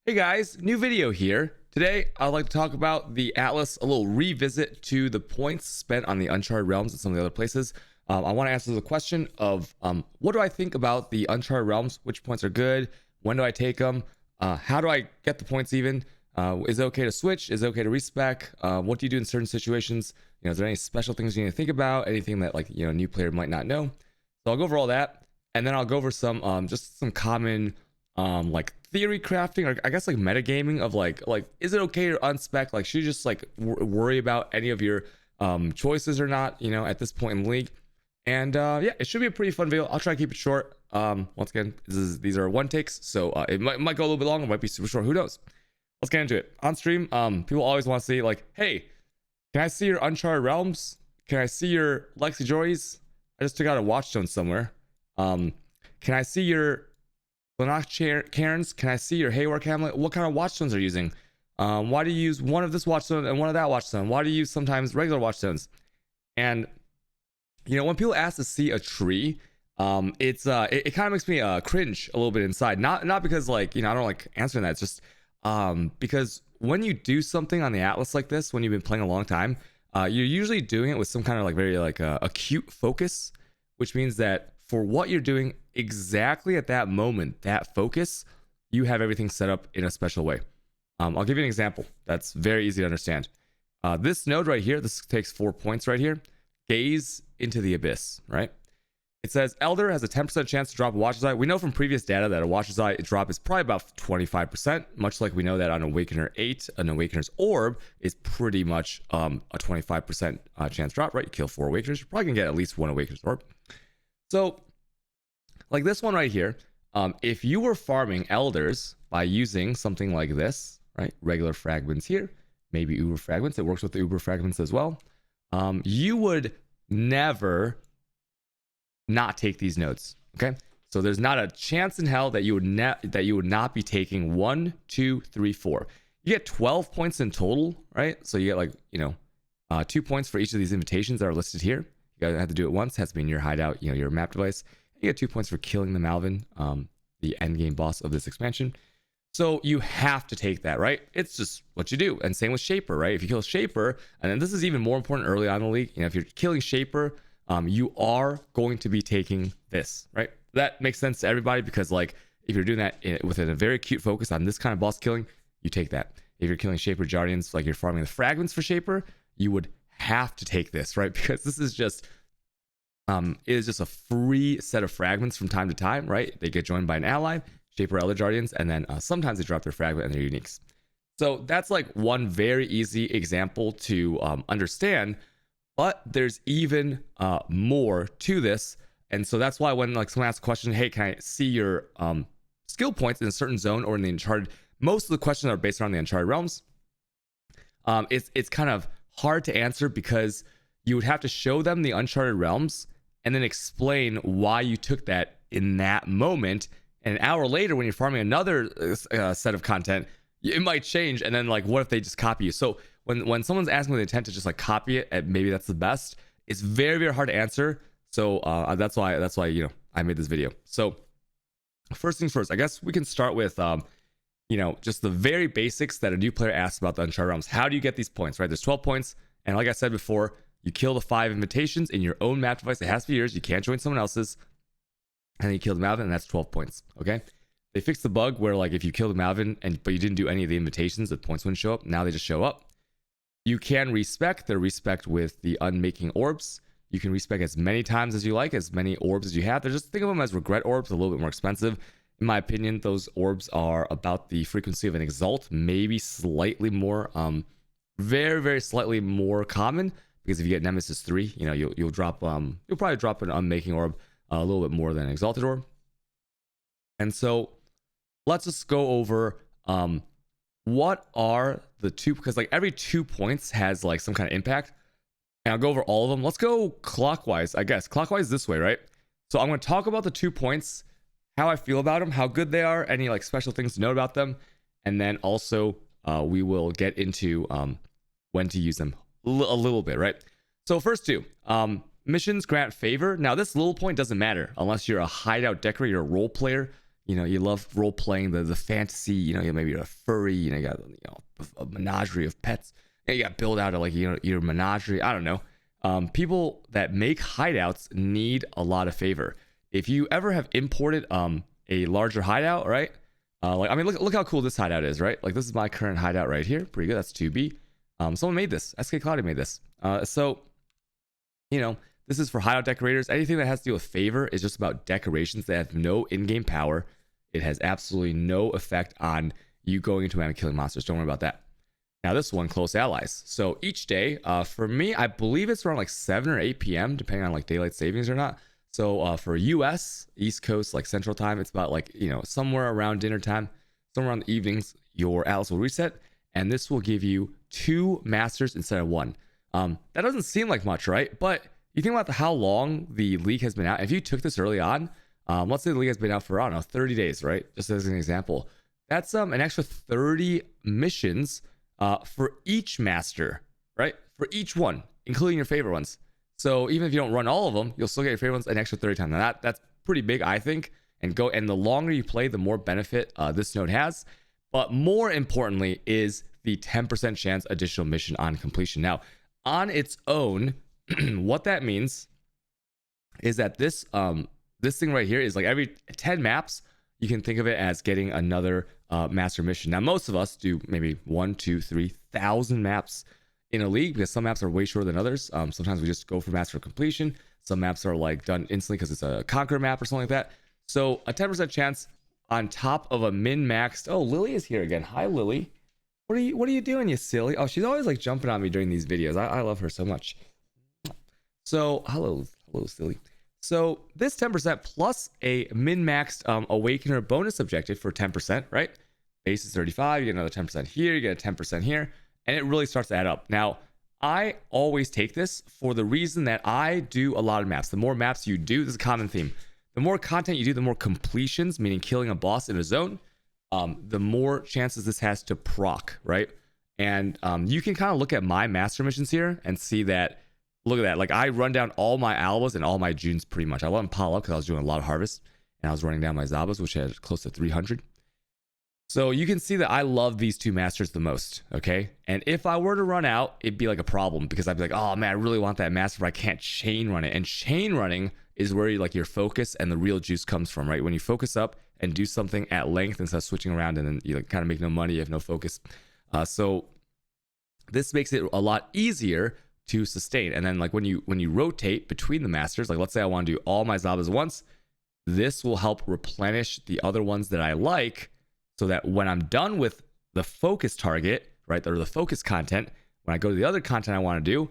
Hey guys, new video here. Today, I'd like to talk about the Atlas, a little revisit to the points spent on the Uncharted realms and some of the other places. I want to answer the question of what do I think about the Uncharted realms? Which points are good? When do I take them? How do I get the points even? Is it okay to switch? Is it okay to respec? What do you do in certain situations? Is there any special things you need to think about? Anything that a new player might not know? So I'll go over all that, and then I'll go over some just some common like theory crafting, or I guess like metagaming of like is it okay to unspec? Like, should you just like worry about any of your choices or not, at this point in the league? And yeah, it should be a pretty fun video. I'll try to keep it short. Once again, these are one takes, so it might go a little bit long, it might be super short, who knows. Let's get into it. On stream, people always want to see like, hey, can I see your Uncharted realms? Can I see your Lexi Joys? I just took out a Watchstone somewhere. Can I see your Lanach Cairns? Can I see your Hayward Hamlet? What kind of Watchstones are you using? Why do you use one of this Watchstone and one of that Watchstone? Why do you use sometimes regular Watchstones? And when people ask to see a tree, it kind of makes me cringe a little bit inside. Not because I don't like answering that. It's just because when you do something on the Atlas like this, when you've been playing a long time, you're usually doing it with some kind of very acute focus, which means that for what you're doing exactly at that moment, that focus, you have everything set up in a special way. I'll give you an example that's very easy to understand. This node right here, this takes 4 points right here. Gaze into the abyss, right? It says Elder has a 10% chance to drop a Watcher's Eye. We know from previous data that a Watcher's Eye drop is probably about 25%, much like we know that on Awakener 8, an Awakener's Orb is pretty much a 25% chance drop, right? You kill 4 Awakeners, you're probably gonna get at least 1 Awakener's Orb. So, like this one right here, if you were farming Elders by using something like this, right? Regular fragments here, maybe Uber fragments, it works with the Uber fragments as well. You would never not take these nodes, okay? So there's not a chance in hell that you would not be taking 1, 2, 3, 4. You get 12 points in total, right? So you get 2 points for each of these invitations that are listed here. You gotta have to do it once. It has to be in your hideout, your map device. You get 2 points for killing the Malvin, the end game boss of this expansion. So you have to take that, right? It's just what you do. And same with Shaper, right? If you kill Shaper, and then this is even more important early on in the league, if you're killing Shaper, you are going to be taking this, right? That makes sense to everybody because if you're doing that with a very acute focus on this kind of boss killing, you take that. If you're killing Shaper Guardians, like you're farming the fragments for Shaper, you would have to take this, right? Because this is just it is just a free set of fragments from time to time, right? They get joined by an ally, Shaper Elder Guardians, and then sometimes they drop their fragment and their uniques. So that's one very easy example to understand, but there's even more to this. And so that's why when someone asks a question, hey, can I see your skill points in a certain zone or in the Uncharted, most of the questions are based around the Uncharted realms. It's kind of hard to answer because you would have to show them the Uncharted realms and then explain why you took that in that moment. And an hour later, when you're farming another set of content, it might change. And then what if they just copy you? So when someone's asking with the intent to just copy it, and maybe that's the best, it's very, very hard to answer. So that's why I made this video. So first things first, I guess we can start with just the very basics that a new player asks about the Uncharted realms. How do you get these points, right? There's 12 points. And like I said before, you kill the 5 invitations in your own map device. It has to be yours. You can't join someone else's. And then you kill the Malvin, and that's 12 points. Okay. They fixed the bug where if you kill the Malvin but you didn't do any of the invitations, the points wouldn't show up. Now they just show up. You can respec. They're respec with the unmaking orbs. You can respec as many times as you like, as many orbs as you have. They're just think of them as regret orbs, a little bit more expensive. In my opinion, those orbs are about the frequency of an exalt, maybe slightly more, very, very slightly more common. Because if you get Nemesis 3, you'll drop you'll probably drop an unmaking orb a little bit more than an exalted orb. And so let's just go over what are the two, because every 2 points has some kind of impact. And I'll go over all of them. Let's go clockwise, I guess. Clockwise this way, right? So I'm going to talk about the 2 points, how I feel about them, how good they are, any special things to note about them. And then also we will get into when to use them a little bit, right? So first 2, missions grant favor. Now this little point doesn't matter unless you're a hideout decorator, you're a role player. you love role playing the fantasy, maybe you're a furry, you got a menagerie of pets, and you got build out of like your menagerie. I don't know. People that make hideouts need a lot of favor. If you ever have imported a larger hideout, right? Like, I mean, look how cool this hideout is, right? Like, this is my current hideout right here. Pretty good. That's 2B. Someone made this. SK Cloudy made this. So, this is for hideout decorators. Anything that has to do with favor is just about decorations that have no in-game power. It has absolutely no effect on you going into map and killing monsters. Don't worry about that. Now, this one, close allies. So each day, for me, I believe it's around like 7 or 8 p.m., depending on like daylight savings or not. So for US, East Coast, like Central Time, it's about like, somewhere around dinner time, somewhere around the evenings, your atlas will reset. And this will give you 2 masters instead of 1. That doesn't seem like much, right? But you think about how long the league has been out. If you took this early on, let's say the league has been out for, I don't know, 30 days, right? Just as an example. That's an extra 30 missions for each master, right? For each one, including your favorite ones. So even if you don't run all of them, you'll still get your favorite ones an extra 30 times. Now that's pretty big, I think. And the longer you play, the more benefit this node has. But more importantly is the 10% chance additional mission on completion. Now, on its own, what that means is that this thing right here is like every 10 maps, you can think of it as getting another master mission. Now, most of us do maybe 1, 2, 3,000 maps in a league because some maps are way shorter than others. Sometimes we just go for master completion. Some maps are like done instantly because it's a conquer map or something like that. So a 10% chance on top of a min-maxed. Oh, Lily is here again. Hi, Lily. What are you doing, you silly? Oh, she's always like jumping on me during these videos. I love her so much. So hello, silly. So this 10% plus a min-maxed Awakener bonus objective for 10%, right? Base is 35, you get another 10% here, you get a 10% here, and it really starts to add up. Now, I always take this for the reason that I do a lot of maps. The more maps you do, this is a common theme. The more content you do, the more completions, meaning killing a boss in a zone, the more chances this has to proc, right? And you can kind of look at my master missions here and see that. Look at that. Like, I run down all my Albas and all my Junes pretty much. I let them pile up because I was doing a lot of harvest. And I was running down my Zabas, which had close to 300. So you can see that I love these 2 masters the most, okay? And if I were to run out, it'd be like a problem because I'd be like, oh man, I really want that master, but I can't chain run it. And chain running is where your focus and the real juice comes from, right? When you focus up and do something at length instead of switching around, and then you kind of make no money, you have no focus. So this makes it a lot easier to sustain. And then like when you rotate between the masters, like let's say I want to do all my Zabas once, this will help replenish the other ones that I like, so that when I'm done with the focus target, right, or the focus content, when I go to the other content I want to do,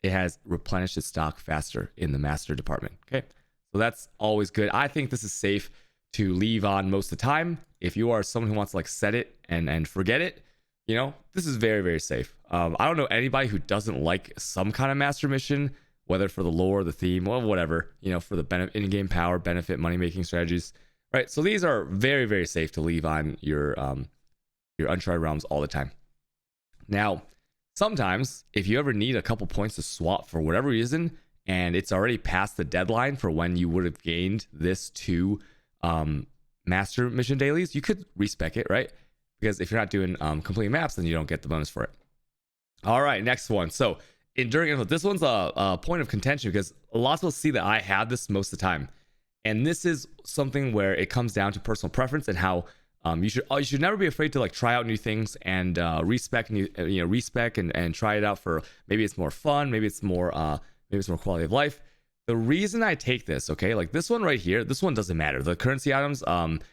it has replenished its stock faster in the master department. Okay, so that's always good. I think this is safe to leave on most of the time. If you are someone who wants to like set it and forget it, this is very, very safe. I don't know anybody who doesn't like some kind of master mission, whether for the lore, the theme, or whatever, for the in-game power, benefit, money-making strategies, right? So these are very, very safe to leave on your Uncharted realms all the time. Now, sometimes if you ever need a couple points to swap for whatever reason, and it's already past the deadline for when you would have gained this 2 master mission dailies, you could respec it, right? Because if you're not doing completing maps, then you don't get the bonus for it. All right, next one. So enduring, this one's a point of contention because lots of people see that I have this most of the time, and this is something where it comes down to personal preference and how you should never be afraid to like try out new things and respec and try it out for maybe it's more fun, maybe it's more quality of life. The reason I take this, okay, like this one right here, this one doesn't matter. The currency items,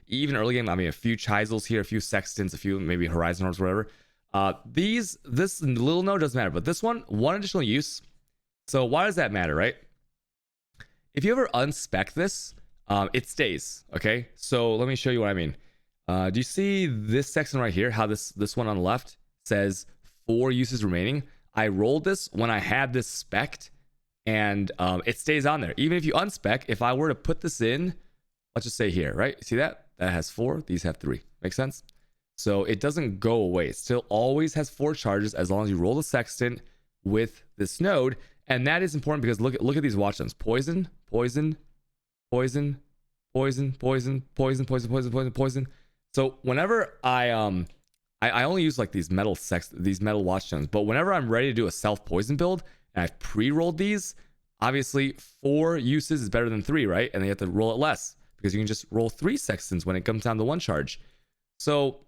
even early game, I mean, a few Chisels here, a few Sextants, a few maybe Horizon Orbs, whatever. This little node doesn't matter, but this one additional use. So why does that matter, right? If you ever unspec this, it stays, okay? So let me show you what I mean. Do you see this section right here? How this one on the left says 4 uses remaining? I rolled this when I had this spec'd, and it stays on there. Even if you unspec, if I were to put this in, let's just say here, right? See that? That has 4, these have 3. Make sense? So it doesn't go away. It still always has 4 charges as long as you roll the sextant with this node. And that is important because look at these watchstones. Poison, poison, poison, poison, poison, poison, poison, poison, poison, poison. So whenever I only use like these metal watchstones, but whenever I'm ready to do a self poison build and I've pre-rolled these, obviously 4 uses is better than 3, right? And they have to roll it less because you can just roll 3 sextants when it comes down to 1 charge. So,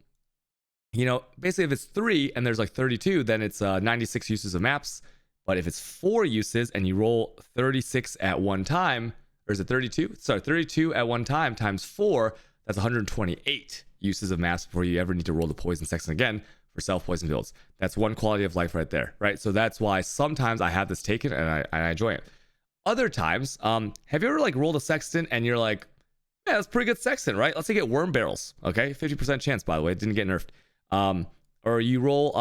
you know, basically if it's 3 and there's like 32, then it's 96 uses of maps. But if it's 4 uses and you roll 36 at one time, or is it 32? Sorry, 32 at one time times 4, that's 128 uses of maps before you ever need to roll the poison sextant again for self-poison builds. That's 1 quality of life right there, right? So that's why sometimes I have this taken and I enjoy it. Other times, have you ever like rolled a sextant and you're like, yeah, that's pretty good sextant, right? Let's say get worm barrels, okay? 50% chance, by the way, it didn't get nerfed. Or you roll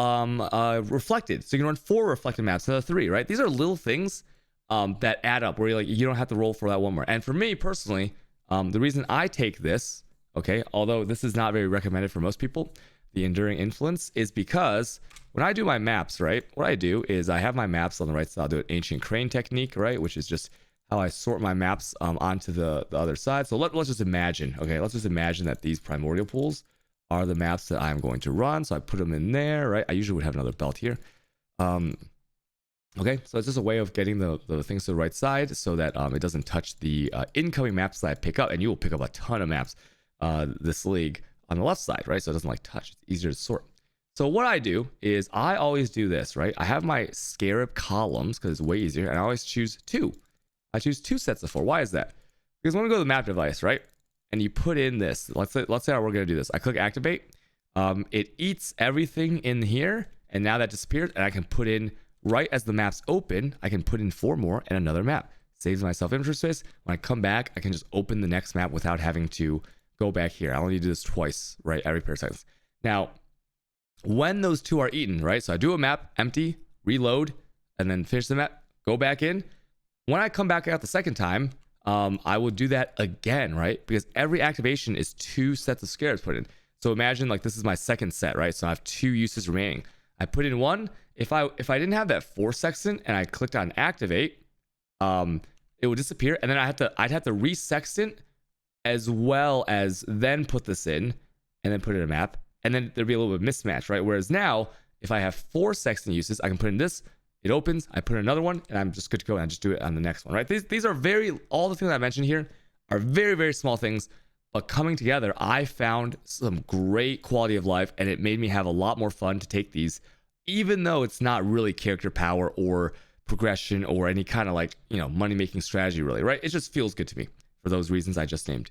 reflected, so you can run 4 reflected maps instead of 3, right? These are little things that add up where you're like, you don't have to roll for that one more. And for me personally, the reason I take this, okay, although this is not very recommended for most people, the enduring influence, is because when I do my maps, right, what I do is I have my maps on the right side. I'll do an ancient crane technique, right, which is just how I sort my maps onto the other side. So let's just imagine, okay, let's just imagine that these primordial pools are the maps that I'm going to run. So I put them in there, right? I usually would have another belt here. Okay, so it's just a way of getting the things to the right side so that it doesn't touch the incoming maps that I pick up. And you will pick up a ton of maps this league on the left side, right? So it doesn't like touch. It's easier to sort. So what I do is I always do this, right? I have my scarab columns because it's way easier. And I always choose 2. I choose 2 sets of 4. Why is that? Because when we go to the map device, right? And you put in this, let's say how we're going to do this. I click activate. It eats everything in here. And now that disappears. And I can put in, right as the maps open, I can put in 4 more and another map. Saves myself inventory space. When I come back, I can just open the next map without having to go back here. I only need to do this twice, right? Every pair of seconds. Now, when those 2 are eaten, right? So I do a map, empty, reload, and then finish the map, go back in. When I come back out the second time, I will do that again, right? Because every activation is 2 sets of scarabs put in. So imagine like this is my second set, right? So I have 2 uses remaining. I put in 1. If I didn't have that 4 sextant and I clicked on activate, it would disappear, and then I'd have to re-sextant as well as then put this in and then put it in a map, and then there'd be a little bit of mismatch, right? Whereas now, if I have 4 sextant uses, I can put in this. It opens, I put in another one, and I'm just good to go, and I just do it on the next one, right? These are all the things I mentioned here are very, very small things, but coming together, I found some great quality of life, and it made me have a lot more fun to take these, even though it's not really character power or progression or any kind of like, you know, money-making strategy really, right? It just feels good to me for those reasons I just named.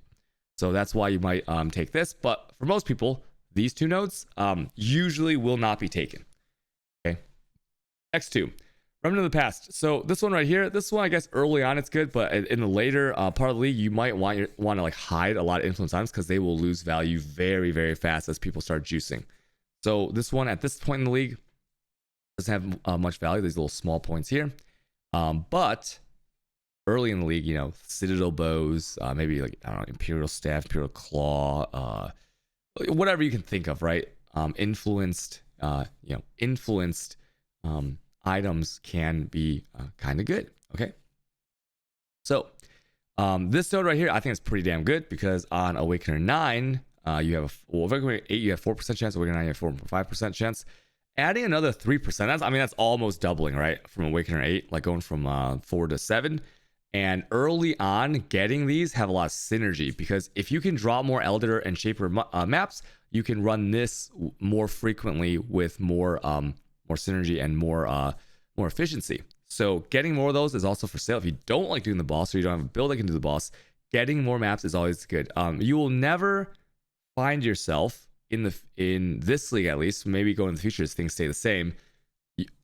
So that's why you might take this, but for most people, these 2 nodes usually will not be taken. X2, Remnant of the Past. So this one right here, this one I guess early on it's good, but in the later part of the league, you might want to like hide a lot of influence items because they will lose value very, very fast as people start juicing. So this one at this point in the league doesn't have much value. These little small points here, but early in the league, you know, Citadel bows, maybe like I don't know, Imperial Staff, Imperial Claw, whatever you can think of, right? Influenced items can be kind of good. Okay, so this node right here, I think it's pretty damn good because on Awakener 9, you have Awakener 8, you have 4% chance. Awakener 9, you have 4.5% chance. Adding another 3%, that's almost doubling, right? From Awakener 8, like going from 4 to 7. And early on, getting these have a lot of synergy because if you can draw more Elder and Shaper maps, you can run this more frequently with more synergy and more efficiency. So getting more of those is also for sale. If you don't like doing the boss or you don't have a build that can do the boss, getting more maps is always good. You will never find yourself in this league, at least, maybe go in the future as things stay the same,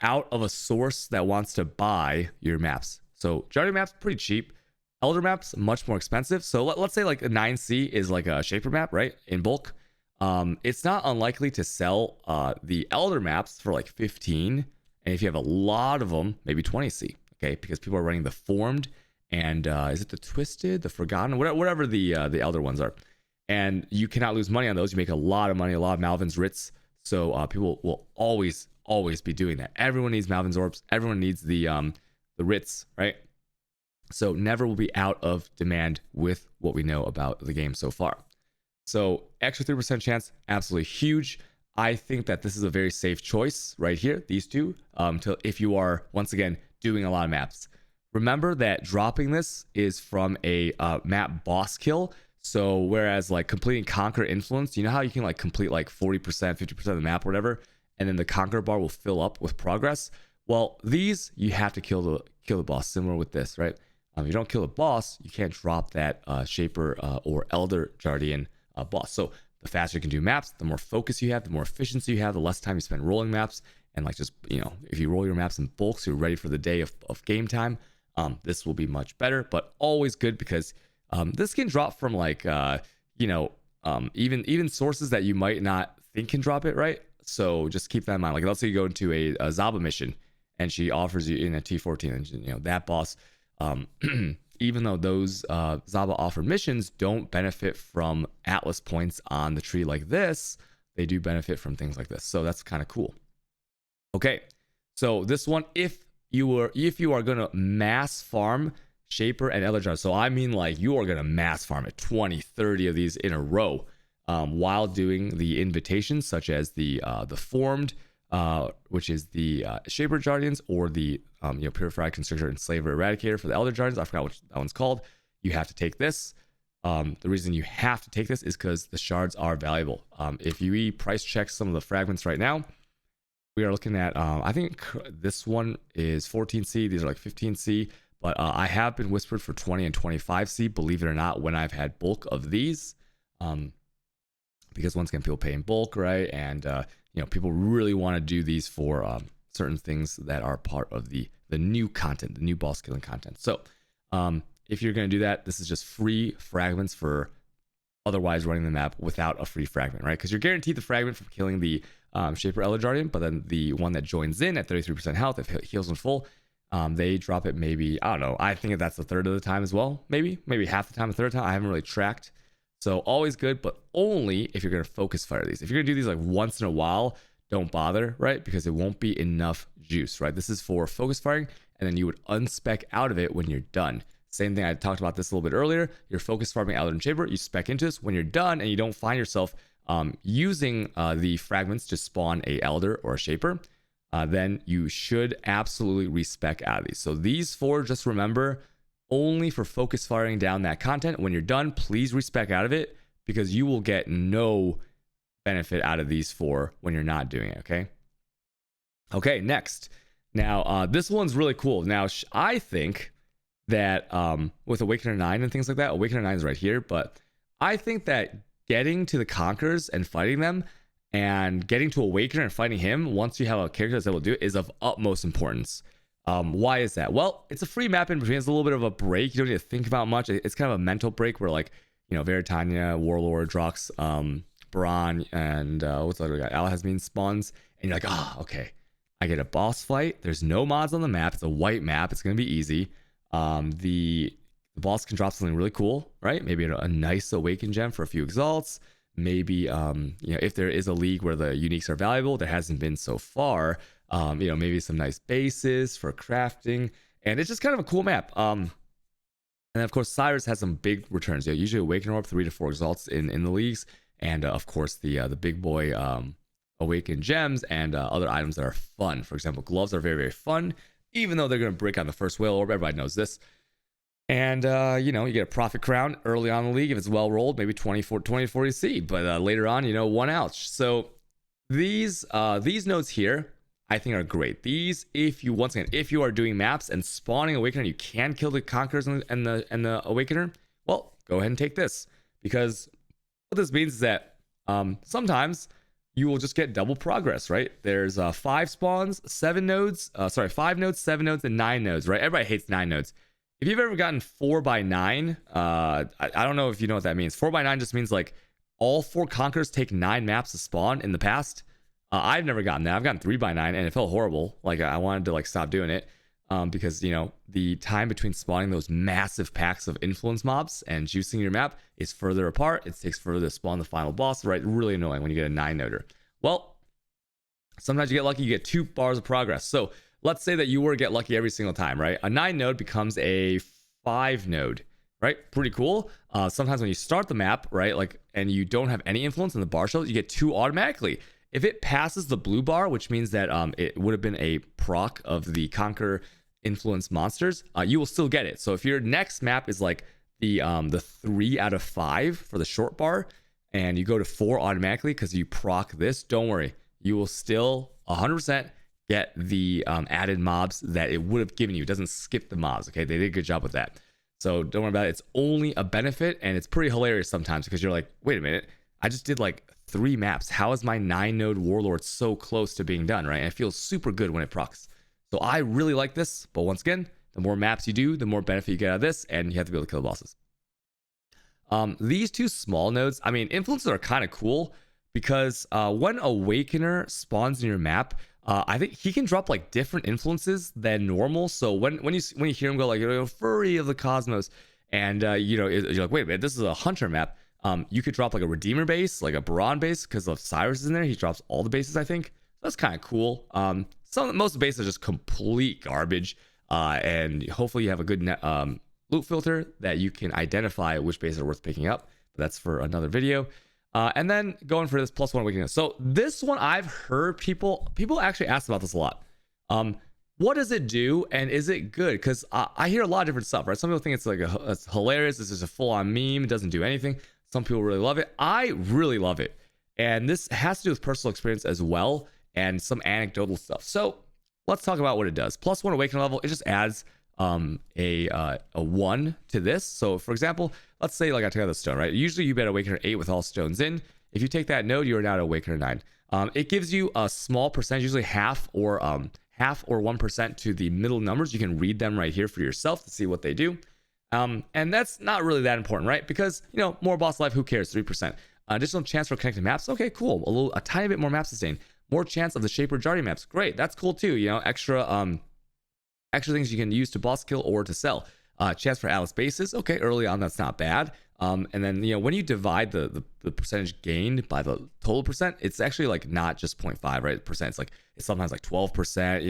out of a source that wants to buy your maps. So Jardy maps pretty cheap. Elder maps much more expensive. So let's say like a 9C is like a Shaper map, right? In bulk. It's not unlikely to sell the Elder maps for like 15, and if you have a lot of them, maybe 20C. Okay, because people are running the Formed and is it the Twisted, the Forgotten, whatever the Elder ones are, and you cannot lose money on those. You make a lot of money, a lot of Malvin's Writs. So people will always be doing that. Everyone needs Malvin's Orbs. Everyone needs the Writs, right? So never will be out of demand with what we know about the game so far. So extra 3% chance, absolutely huge. I think that this is a very safe choice right here, these two, to if you are, once again, doing a lot of maps. Remember that dropping this is from a map boss kill. So whereas like completing Conquer Influence, you know how you can like complete like 40%, 50% of the map or whatever, and then the Conquer bar will fill up with progress. Well, these you have to kill the boss, similar with this, right? If you don't kill the boss, you can't drop that Shaper or Elder Guardian boss. So the faster you can do maps, the more focus you have, the more efficiency you have, the less time you spend rolling maps. And like just, you know, if you roll your maps in bulk, so you're ready for the day of game time, this will be much better, but always good because this can drop from like, even sources that you might not think can drop it, right? So just keep that in mind. Like let's say you go into a Zaba mission and she offers you in a T14 and, you know, that boss, even though those Zaba offered missions don't benefit from Atlas points on the tree like this, they do benefit from things like this. So that's kind of cool. Okay, so this one, if you are gonna mass farm Shaper and Elder Jar, so I mean like you are gonna mass farm it 20, 30 of these in a row, while doing the invitations such as the Formed, which is the Shaper Guardians, or the Purified Constrictor and Slaver Eradicator for the Elder Guardians. I forgot what that one's called. You have to take this. The reason you have to take this is because the shards are valuable. If you price check some of the fragments right now, we are looking at, I think this one is 14C. These are like 15C. But I have been whispered for 20 and 25C, believe it or not, when I've had bulk of these. Because once again, people pay in bulk, right? And, people really want to do these for certain things that are part of the new content, the new boss killing content. So if you're going to do that, this is just free fragments for otherwise running the map without a free fragment, right? Because you're guaranteed the fragment from killing the Shaper Elder Guardian, but then the one that joins in at 33% health, if it heals in full, they drop it maybe, I don't know, I think that's a third of the time as well, maybe half the time, a third of the time. I haven't really tracked. So always good, but only if you're going to focus fire these. If you're going to do these like once in a while, don't bother, right? Because it won't be enough juice, right? This is for focus firing, and then you would unspec out of it when you're done. Same thing, I talked about this a little bit earlier. You're focus farming Elder and Shaper, you spec into this. When you're done and you don't find yourself using the fragments to spawn a Elder or a Shaper, then you should absolutely respec out of these. So these four, just remember, only for focus firing down that content. When you're done, please respec out of it, because you will get no benefit out of these four when you're not doing it. Okay, next. Now this one's really cool. Now I think that with Awakener 9 and things like that, Awakener 9 is right here, but I think that getting to the Conquerors and fighting them, and getting to Awakener and fighting him once you have a character that's able to do it, is of utmost importance. Why is that? Well, it's a free map in between. It's a little bit of a break. You don't need to think about much. It's kind of a mental break where, like, Veritania, Warlord, Drox, Bron, and what's the other guy? Alhazmin spawns, and you're like, okay, I get a boss fight. There's no mods on the map. It's a white map. It's gonna be easy. The boss can drop something really cool, right? Maybe a nice Awaken gem for a few exalts. Maybe if there is a league where the uniques are valuable, there hasn't been so far. Maybe some nice bases for crafting, and it's just kind of a cool map. And of course, Cyrus has some big returns. Usually Awaken Orb, 3 to 4 exalts in the leagues, and of course the big boy Awaken gems and other items that are fun. For example, gloves are very, very fun, even though they're going to break on the first whale orb. Everybody knows this. And you get a Prophet Crown early on in the league if it's well rolled, maybe 20 to 40C, but later on, 1 ouch. So these nodes here, I think, are great. These, if you are doing maps and spawning Awakener, you can kill the Conquerors and the Awakener, well, go ahead and take this, because what this means is that sometimes you will just get double progress, right? There's 5 spawns, 7 nodes, 5 nodes, 7 nodes, and 9 nodes, right? Everybody hates 9 nodes. If you've ever gotten 4x9, I don't know if you know what that means. 4x9 just means like all 4 Conquerors take 9 maps to spawn in the past. I've never gotten that. I've gotten 3x9 and it felt horrible. Like I wanted to stop doing it because the time between spawning those massive packs of influence mobs and juicing your map is further apart. It takes further to spawn the final boss, right? Really annoying when you get a 9-noder. Well, sometimes you get lucky, you get 2 bars of progress. So let's say that you were to get lucky every single time, right? A 9 node becomes a 5 node, right? Pretty cool. Sometimes when you start the map, right, like, and you don't have any influence in the bar shows, you get 2 automatically. If it passes the blue bar, which means that it would have been a proc of the Conquer influence monsters, you will still get it. So if your next map is like the 3 out of 5 for the short bar, and you go to 4 automatically because you proc this, don't worry, you will still 100% get the added mobs that it would have given you. It doesn't skip the mobs. Okay, they did a good job with that. So don't worry about it. It's only a benefit, and it's pretty hilarious sometimes because you're like, wait a minute, I just did like 3 maps. How is my 9 node warlord so close to being done, right? And it feels super good when it procs. So I really like this, but once again, the more maps you do, the more benefit you get out of this, and you have to be able to kill the bosses. These 2 small nodes, I mean, influences are kind of cool because when Awakener spawns in your map, I think he can drop like different influences than normal. So when you hear him go like, Furry of the Cosmos, and you're like, wait a minute, this is a hunter map. You could drop like a Redeemer base, like a Baron base, because of Cyrus is in there. He drops all the bases, I think. That's kind of cool. Most of the bases are just complete garbage, and hopefully you have a good loot filter that you can identify which bases are worth picking up. But that's for another video. And then going for this +1 awakening. So this one, I've heard people actually ask about this a lot. What does it do, and is it good? Because I hear a lot of different stuff, right? Some people think it's like it's hilarious. This is a full-on meme. It doesn't do anything. Some people really love it. I really love it, and this has to do with personal experience as well and some anecdotal stuff. So let's talk about what it does. +1 awakening level. It just adds a 1 to this. So for example, let's say like I took out the stone, right? Usually you bet Awakener 8 with all stones in. If you take that node, you are now at Awakener 9. It gives you a small percentage, usually half or 1% to the middle numbers. You can read them right here for yourself to see what they do. And that's not really that important, right? Because, more boss life, who cares? 3%. Additional chance for connected maps. Okay, cool. A tiny bit more map sustain. More chance of the Shaper Jardy maps. Great. That's cool too. Extra things you can use to boss kill or to sell. Chance for Atlas bases. Okay, early on, that's not bad. And then, when you divide the percentage gained by the total percent, it's actually like not just 0.5, right? Percent. It's sometimes like 12%,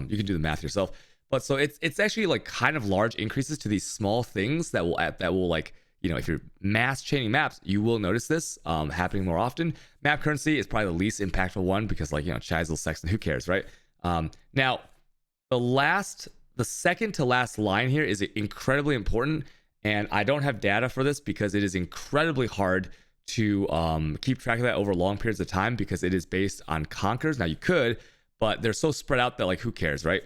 you can do the math yourself. But so it's actually like kind of large increases to these small things that will like, if you're mass chaining maps, you will notice this happening more often. Map currency is probably the least impactful one because like, Chazil, Sexton, who cares, right? Now, the second to last line here is incredibly important, and I don't have data for this because it is incredibly hard to keep track of that over long periods of time because it is based on conquers. Now you could, but they're so spread out that like, who cares, right?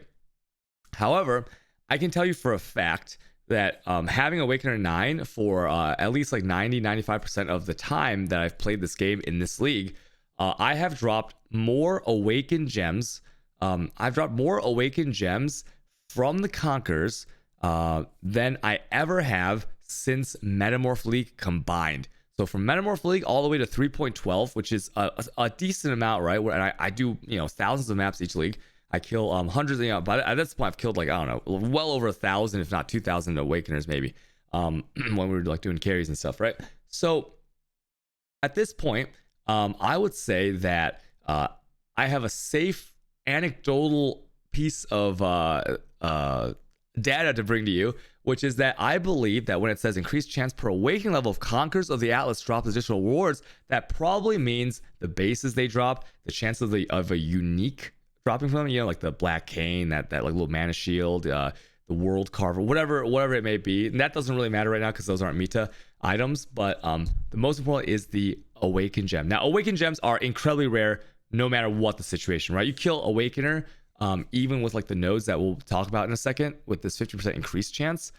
However, I can tell you for a fact that having Awakener 9 for at least like 90-95% of the time that I've played this game in this league, I have dropped more Awakened gems. I've dropped more Awakened gems from the Conquers than I ever have since Metamorph League combined. So from Metamorph League all the way to 3.12, which is a decent amount, right? And I do, thousands of maps each league. I kill hundreds, but at this point I've killed like, I don't know, well over 1,000, if not 2,000 Awakeners maybe, when we were like doing carries and stuff, right? So at this point, I would say that I have a safe anecdotal piece of data to bring to you, which is that I believe that when it says increased chance per awakening level of Conquerors of the Atlas drops additional rewards, that probably means the bases they drop, the chance of a unique dropping from them, like the Black Cane, that like little mana shield, the World Carver, whatever it may be. And that doesn't really matter right now because those aren't meta items, but the most important is the Awakened gem. Now, Awakened gems are incredibly rare no matter what the situation, right? You kill Awakener, even with like the nodes that we'll talk about in a second, with this 50% increased chance,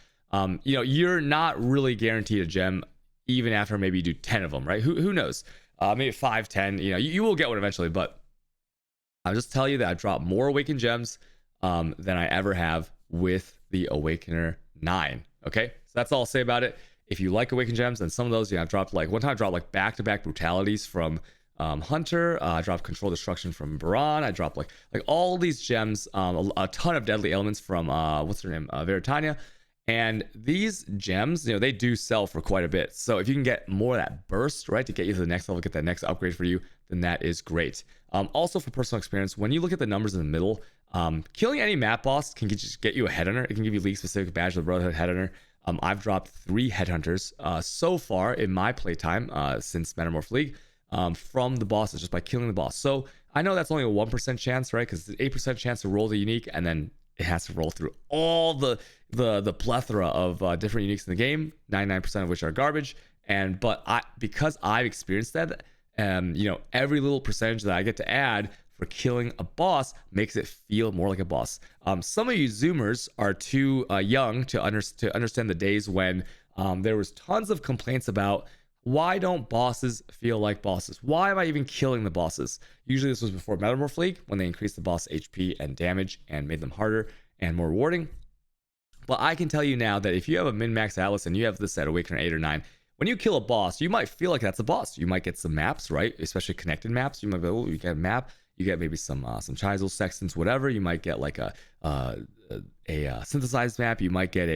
you're not really guaranteed a gem even after maybe you do 10 of them, right? Who knows? Maybe 5, 10, you will get one eventually, but I'll just tell you that I've dropped more Awakened gems than I ever have with the Awakener 9. Okay, so that's all I'll say about it. If you like Awakened gems, and some of those, I've dropped like one time I dropped like back-to-back brutalities from Hunter. I dropped Control Destruction from Baron. I dropped like all these gems, a ton of deadly elements from what's her name, Veritania. And these gems, they do sell for quite a bit. So if you can get more of that burst, right, to get you to the next level, get that next upgrade for you, then that is great. Also for personal experience, when you look at the numbers in the middle, killing any map boss can just get you a head hunter. It can give you league specific badge of the Brotherhood head hunter. I've dropped 3 headhunters so far in my playtime since Metamorph League from the bosses just by killing the boss. So I know that's only a 1% chance, right? Because it's an 8% chance to roll the unique, and then it has to roll through all the plethora of different uniques in the game, 99% of which are garbage. Because I've experienced that, every little percentage that I get to add for killing a boss makes it feel more like a boss. Some of you Zoomers are too young to understand the days when there was tons of complaints about why don't bosses feel like bosses? Why am I even killing the bosses? Usually this was before Metamorph League, when they increased the boss HP and damage and made them harder and more rewarding. But I can tell you now that if you have a min-max Atlas and you have this at Awakener 8 or 9, when you kill a boss, you might feel like that's a boss. You might get some maps, right? Especially connected maps. You might be, oh, you get a map. You get maybe some Chisel, Sextants, whatever. You might get like a synthesized map. You might get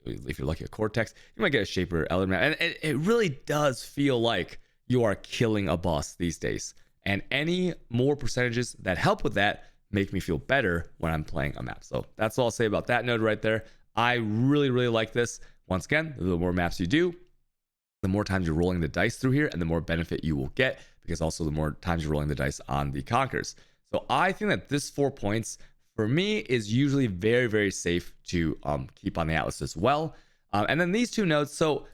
if you're lucky, a Cortex. You might get a Shaper Element map. And it really does feel like you are killing a boss these days. And any more percentages that help with that make me feel better when I'm playing a map. So that's all I'll say about that node right there. I really, really like this. Once again, the more maps you do, the more times you're rolling the dice through here and the more benefit you will get, because also the more times you're rolling the dice on the Conquerors. So I think that this 4 points for me is usually very, very safe to keep on the Atlas as well. And then these 2 nodes. So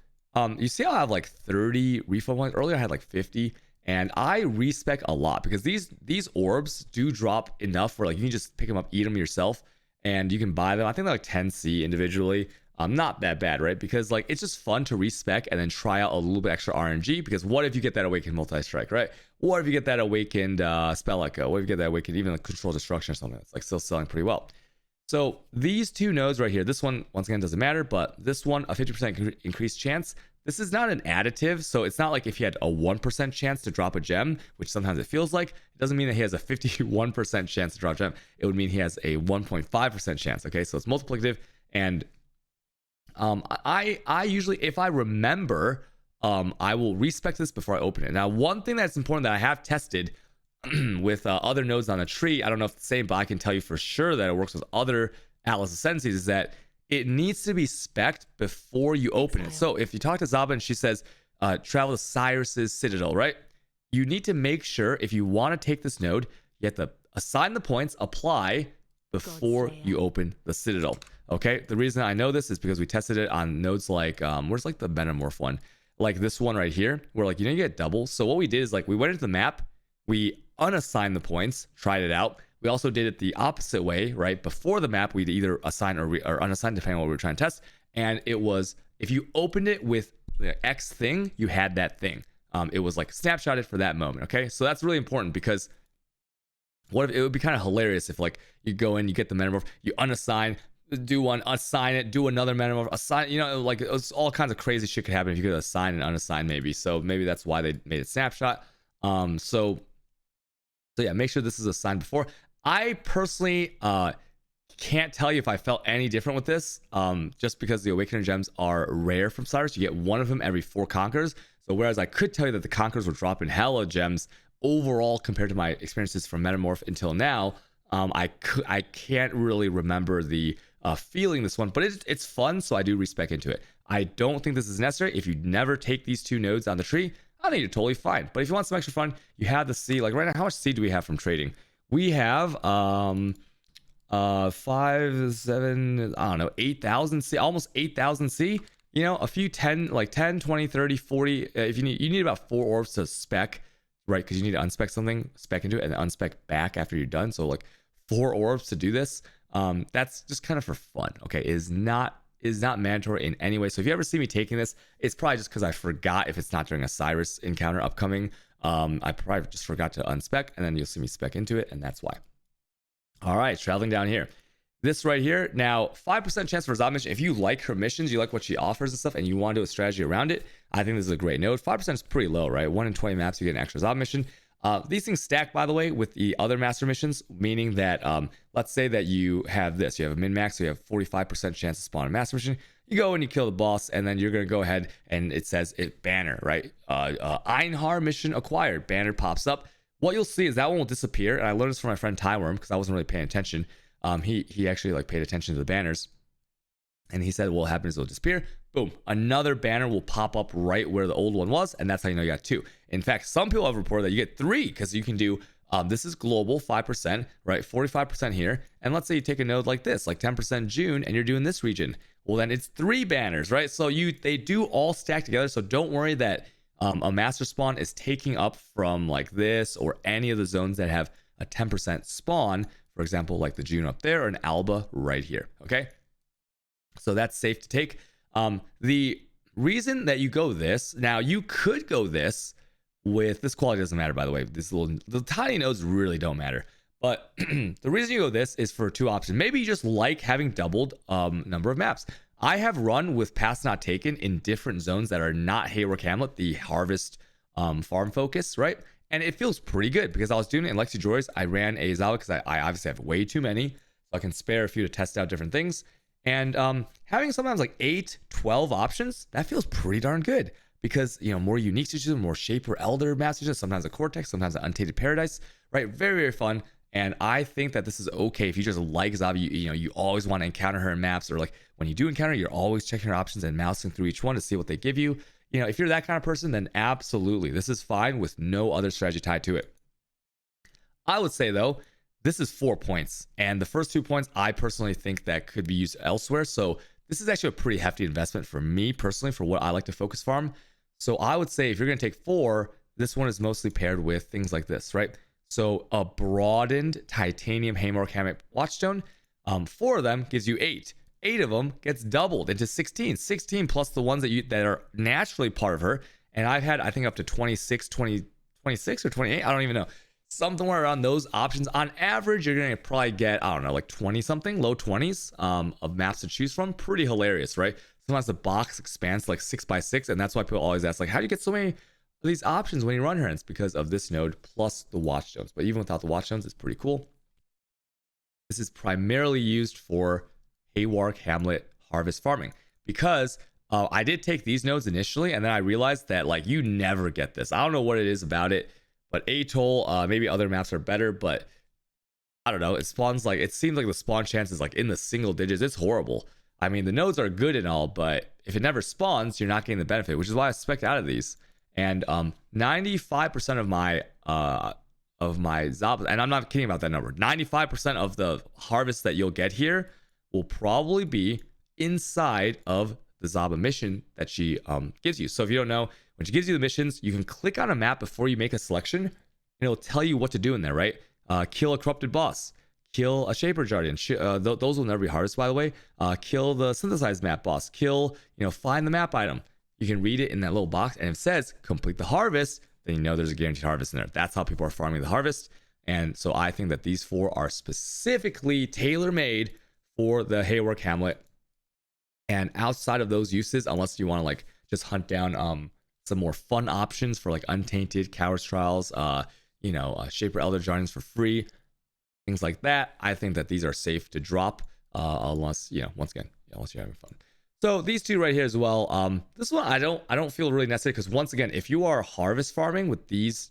you see, I'll have like 30 refund points. Earlier I had like 50, and I respec a lot because these orbs do drop enough where like you can just pick them up, eat them yourself, and you can buy them. I think they're like 10C individually. Not that bad, right? Because like it's just fun to respec and then try out a little bit extra RNG. Because what if you get that awakened multi-strike, right? What if you get that awakened spell echo? What if you get that awakened even like control destruction or something? It's like still selling pretty well. So these 2 nodes right here, this one once again doesn't matter, but this one a 50% increased chance. This is not an additive, so it's not like if he had a 1% chance to drop a gem, which sometimes it feels like. It doesn't mean that he has a 51% chance to drop a gem. It would mean he has a 1.5% chance. Okay, so it's multiplicative. And I usually, if I remember, I will respec this before I open it. Now, one thing that's important that I have tested with other nodes on the tree, I don't know if it's the same, but I can tell you for sure that it works with other Atlas Ascendencies, is that it needs to be spec'd before you open it. So if you talk to Zaba and she says, travel to Cyrus's Citadel, right? You need to make sure if you want to take this node, you have to assign the points, apply before you open the Citadel. Okay, the reason I know this is because we tested it on nodes like where's like the Metamorph one, like this one right here, where like you get double. So what we did is like we went into the map, we unassigned the points, tried it out. We also did it the opposite way, right? Before the map, we'd either assign or unassign depending on what we were trying to test. And it was, if you opened it with the X thing, you had that thing. It was like snapshotted for that moment. Okay, so that's really important because what if it would be kind of hilarious if like you go in, you get the Metamorph, you unassign, do one, assign it, do another Metamorph, assign, like it was all kinds of crazy shit could happen if you could assign and unassign maybe. So maybe that's why they made it snapshot. So yeah, make sure this is assigned before. I personally can't tell you if I felt any different with this, just because the Awakener gems are rare from Cyrus. You get one of them every 4 Conquerors. So whereas I could tell you that the Conquerors were dropping hella gems overall compared to my experiences from Metamorph until now, I can't really remember the feeling this one, but it's fun, so I do respec into it. I don't think this is necessary. If you never take these 2 nodes on the tree, I think you're totally fine. But if you want some extra fun, you have the C. Like right now, how much C do we have from trading? We have 5, 7, I don't know, 8,000 C, almost 8,000 C. A few 10, like 10, 20, 30, 40. If you need about 4 orbs to spec, right? Because you need to unspec something, spec into it, and then unspec back after you're done. So like 4 orbs to do this. That's just kind of for fun. Okay, it is not mandatory in any way. So if you ever see me taking this, it's probably just because I forgot if it's not during a Cyrus encounter upcoming. I probably just forgot to unspec, and then you'll see me spec into it, and that's why. All right, traveling down here. This right here, now 5% chance for Zod mission. If you like her missions, you like what she offers and stuff, and you want to do a strategy around it, I think this is a great node. 5% is pretty low, right? 1 in 20 maps, you get an extra Zod mission. These things stack, by the way, with the other master missions, meaning that let's say that you have this. You have a min-max, so you have 45% chance to spawn a master mission. You go and you kill the boss, and then you're going to go ahead, and it says banner, right? Einhar mission acquired. Banner pops up. What you'll see is that one will disappear, and I learned this from my friend Tyworm because I wasn't really paying attention. He actually like paid attention to the banners. And he said, what will happen is it'll disappear. Boom. Another banner will pop up right where the old one was. And that's how you know you got 2. In fact, some people have reported that you get 3 because you can do, this is global 5%, right? 45% here. And let's say you take a node like this, like 10% June, and you're doing this region. Well, then it's 3 banners, right? So they do all stack together. So don't worry that a master spawn is taking up from like this or any of the zones that have a 10% spawn. For example, like the June up there or an Alba right here, okay? So that's safe to take. The reason that you go this, now you could go this with, this quality doesn't matter, by the way. The tiny nodes really don't matter. But the reason you go this is for 2 options. Maybe you just like having doubled number of maps. I have run with Pass Not Taken in different zones that are not Haywork Hamlet, the harvest farm focus, right? And it feels pretty good because I was doing it in Lexi Joys. I ran a Zaba because I obviously have way too many. So I can spare a few to test out different things. And having sometimes like 8, 12 options, that feels pretty darn good because, you know, more unique situations, more Shaper Elder maps, sometimes a Cortex, sometimes an Untainted Paradise, right? Very, very fun. And I think that this is okay if you just like Zaba, you always want to encounter her in maps, or like when you do encounter, you're always checking her options and mousing through each one to see what they give you. You know, if you're that kind of person, then absolutely, this is fine with no other strategy tied to it. I would say though, this is 4 points, and the first 2 points I personally think that could be used elsewhere. So this is actually a pretty hefty investment for me personally for what I like to focus farm. So I would say if you're going to take 4, this one is mostly paired with things like this, right? So a broadened titanium Haymark Hammock Watchstone, 4 of them gives you 8. 8 of them gets doubled into 16. 16 plus the ones that are naturally part of her. And I've had, I think, up to 26 or 28. I don't even know. Somewhere around those options. On average, you're going to probably get, I don't know, like 20 something, low 20s of maps to choose from. Pretty hilarious, right? Sometimes the box expands to like 6x6. And that's why people always ask, like, how do you get so many of these options when you run her? And it's because of this node plus the Watchstones. But even without the Watchstones, it's pretty cool. This is primarily used for Haywark Hamlet harvest farming because I did take these nodes initially, and then I realized that like you never get this. I don't know what it is about it, but Atoll, maybe other maps are better, but I don't know. It spawns like, it seems like the spawn chance is like in the single digits. It's horrible. I mean, the nodes are good and all, but if it never spawns, you're not getting the benefit, which is why I spec out of these. And 95% of my Zaba, and I'm not kidding about that number, 95% of the harvest that you'll get here will probably be inside of the Zaba mission that she gives you. So if you don't know, when she gives you the missions, you can click on a map before you make a selection, and it'll tell you what to do in there, right? Kill a corrupted boss, kill a Shaper Guardian. Those will never be harvested, by the way. Kill the synthesized map boss. Kill, find the map item. You can read it in that little box, and if it says complete the harvest, then you know there's a guaranteed harvest in there. That's how people are farming the harvest. And so I think that these 4 are specifically tailor-made for the Haywark Hamlet. And outside of those uses, unless you want to like just hunt down some more fun options for like Untainted, Coward's Trials, Shaper Elder Guardians for free, things like that, I think that these are safe to drop unless, once again, unless you're having fun. So these 2 right here as well. This one I don't feel really necessary because once again, if you are harvest farming with these